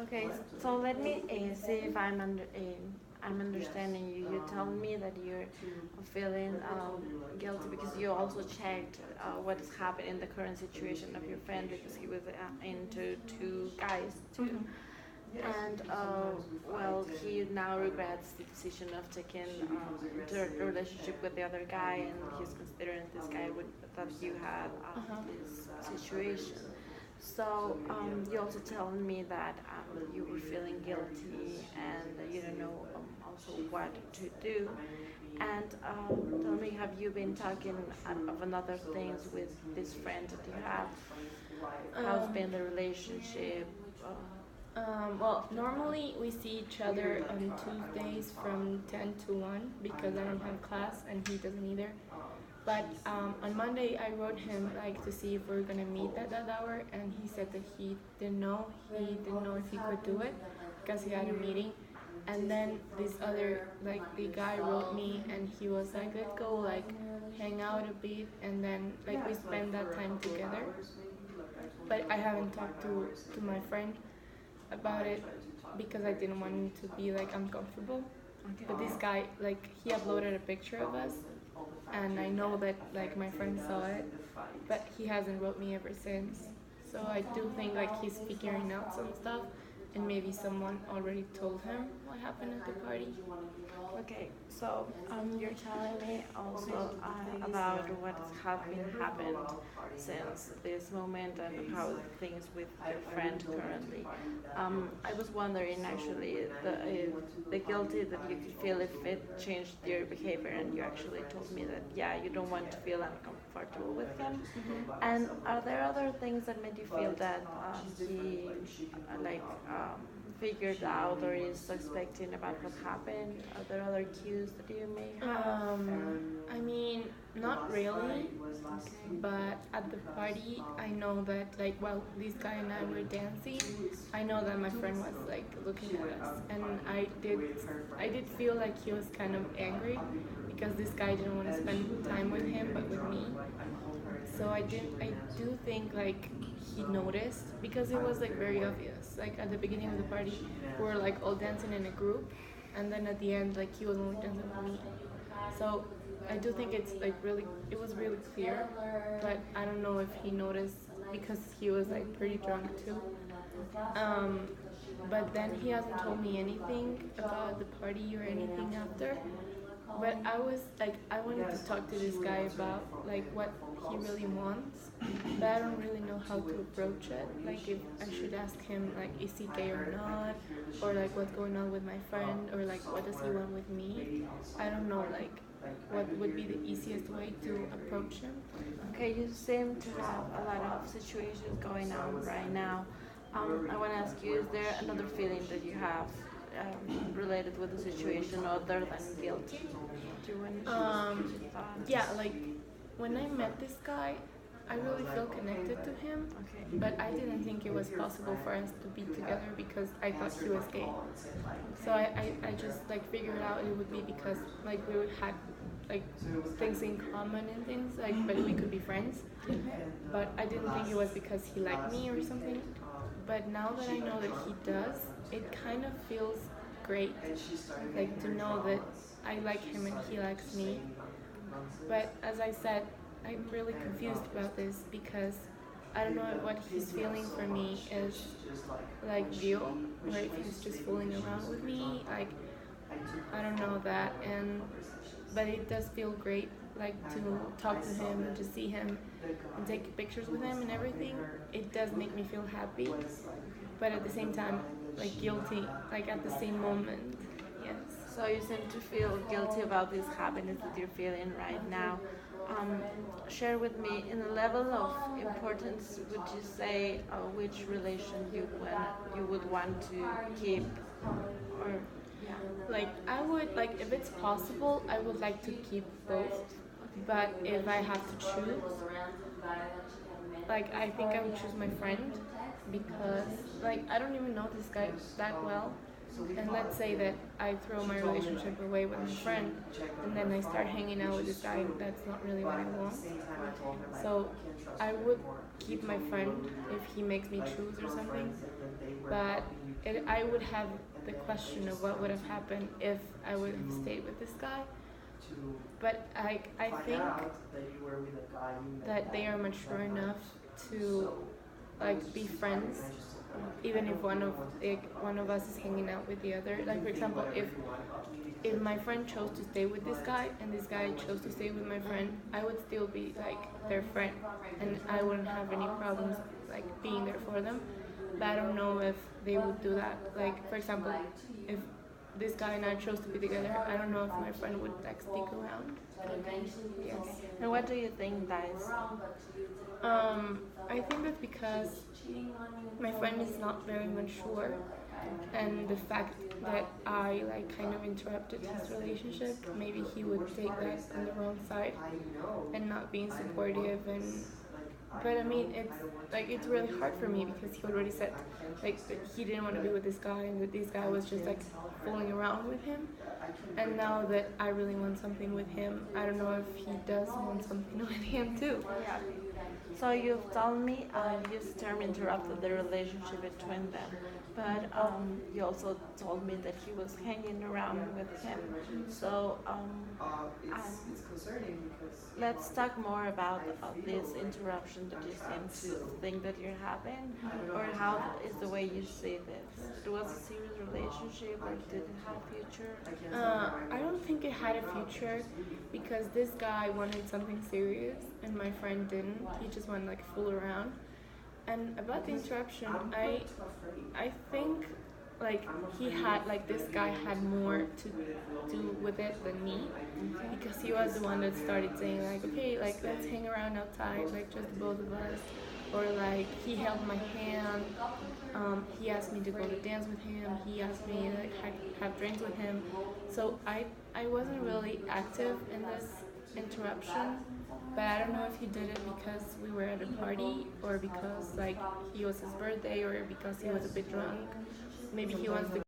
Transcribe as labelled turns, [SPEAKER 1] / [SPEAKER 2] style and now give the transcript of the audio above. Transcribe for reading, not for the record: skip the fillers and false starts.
[SPEAKER 1] Okay, so let me see if I'm understanding you. You tell me that you're feeling guilty because you also checked what has happened in the current situation of your friend because he was into two guys too. And well, he now regrets the decision of taking the relationship with the other guy, and he's considering this guy with that you had this situation. So you also telling me that you were feeling guilty and you don't know also what to do. And tell me, have you been talking of another things with this friend that you have? How's been the relationship?
[SPEAKER 2] Well, normally we see each other on Tuesdays from 10 to 1 because I don't have class and he doesn't either. But on Monday I wrote him like to see if we are gonna meet at that hour, and he said that he didn't know. He didn't know if he could do it because he had a meeting. And then this other like the guy wrote me and he was like, let's go like hang out a bit, and then like we spend that time together. But I haven't talked to my friend about it because I didn't want him to be like uncomfortable.
[SPEAKER 1] Okay.
[SPEAKER 2] But this guy, like, he uploaded a picture of us, and I know that like my friend saw it, but he hasn't wrote me ever since. So I do think like he's figuring out some stuff, and maybe someone already told him what happened at the party.
[SPEAKER 1] Okay, so you're telling me also about what has been happened since this moment and how things with your friend currently. I was wondering actually the guilty that you could feel if it changed your behavior, and you actually told me that yeah, you don't want to feel uncomfortable with him. And are there other things that made you feel that he like figured out or is suspecting about what happened? Are there other cues that you may have?
[SPEAKER 2] I mean, not really, but at the party, I know that like while this guy and I were dancing, I know that my friend was like looking at us, and I did feel like he was kind of angry because this guy didn't want to spend time with him, but with me. So I do think like he noticed because it was like very obvious. Like at the beginning of the party, we were like all dancing in a group, and then at the end, like he was only dancing with me. So I do think it's like really, it was really clear, but I don't know if he noticed because he was like pretty drunk too. Um, but then he hasn't told me anything about the party or anything after. But I was like, I wanted to talk to this guy about like what he really wants, but I don't really know how to approach it. Like if I should ask him like, is he gay or not, or like what's going on with my friend, or like what does he want with me. I don't know like what would be the easiest way to approach him.
[SPEAKER 1] Okay, you seem to have a lot of situations going on right now. I want to ask you, is there another feeling that you have related with the situation other than guilty? Do you want to
[SPEAKER 2] Yeah, like when I met this guy, I really feel connected to him,
[SPEAKER 1] Okay.
[SPEAKER 2] but I didn't think it was possible for us to be together because I thought he was gay. So I just like figured out it would be because like we would had like things in common and things like, but we could be friends. But I didn't think it was because he liked me or something. But now that I know that he does, it kind of feels great, like to know that I like him and he likes me. But as I said, I'm really confused about this because I don't know if what he's feeling for me is like real, or if he's just fooling around with me. Like I don't know that, and but it does feel great, like to talk to him and to see him and take pictures with him and everything. It does make me feel happy, but at the same time, like guilty, like at the same moment. Yes.
[SPEAKER 1] So you seem to feel guilty about this happiness that you're feeling right now. Share with me, in a level of importance, would you say which relation you would want to keep, or yeah?
[SPEAKER 2] Like I would like if it's possible, I would like to keep both. But if I have to choose, like I think I would choose my friend because like I don't even know this guy that well, And let's say that I throw my relationship away with my friend, and then I start hanging out with this guy. That's not really what I want. So I would keep my friend if he makes me choose or something. But I would have the question of what would have happened if I would have stayed with this guy. But I think that they are mature enough to like be friends, even if one of us is hanging out with the other. Like for example, if my friend chose to stay with this guy and this guy chose to stay with my friend, I would still be like their friend, and I wouldn't have any problems like being there for them. But I don't know if they would do that. Like for example, if this guy and I chose to be together, I don't know if my friend would like stick around. Yes.
[SPEAKER 1] And what do you think that is?
[SPEAKER 2] I think that's because my friend is not very mature, and the fact that I like kind of interrupted his relationship, maybe he would take that on the wrong side and not being supportive. And but I mean it's really hard for me because he already said like that he didn't want to be with this guy and that this guy was just like fooling around with him. And now that I really want something with him, I don't know if he does want something with him too.
[SPEAKER 1] Yeah. So you've told me this term interrupted the relationship between them, but you also told me that he was hanging around with him. So let's talk more about this interruption that you seem to think that you're having, or how is the way you see this? It was a serious relationship, or did it have a future?
[SPEAKER 2] I don't think it had a future because this guy wanted something serious and my friend didn't. He just wanted like fool around. And about the interruption, I think like this guy had more to do with it than me, because he was the one that started saying like, okay, like let's hang around outside, like just the both of us, or like he held my hand. He asked me to go to dance with him. He asked me to like have drinks with him. So I wasn't really active in this interruption, but I don't know if he did it because we were at a party, or because like he was his birthday, or because he was a bit drunk. Maybe he wants to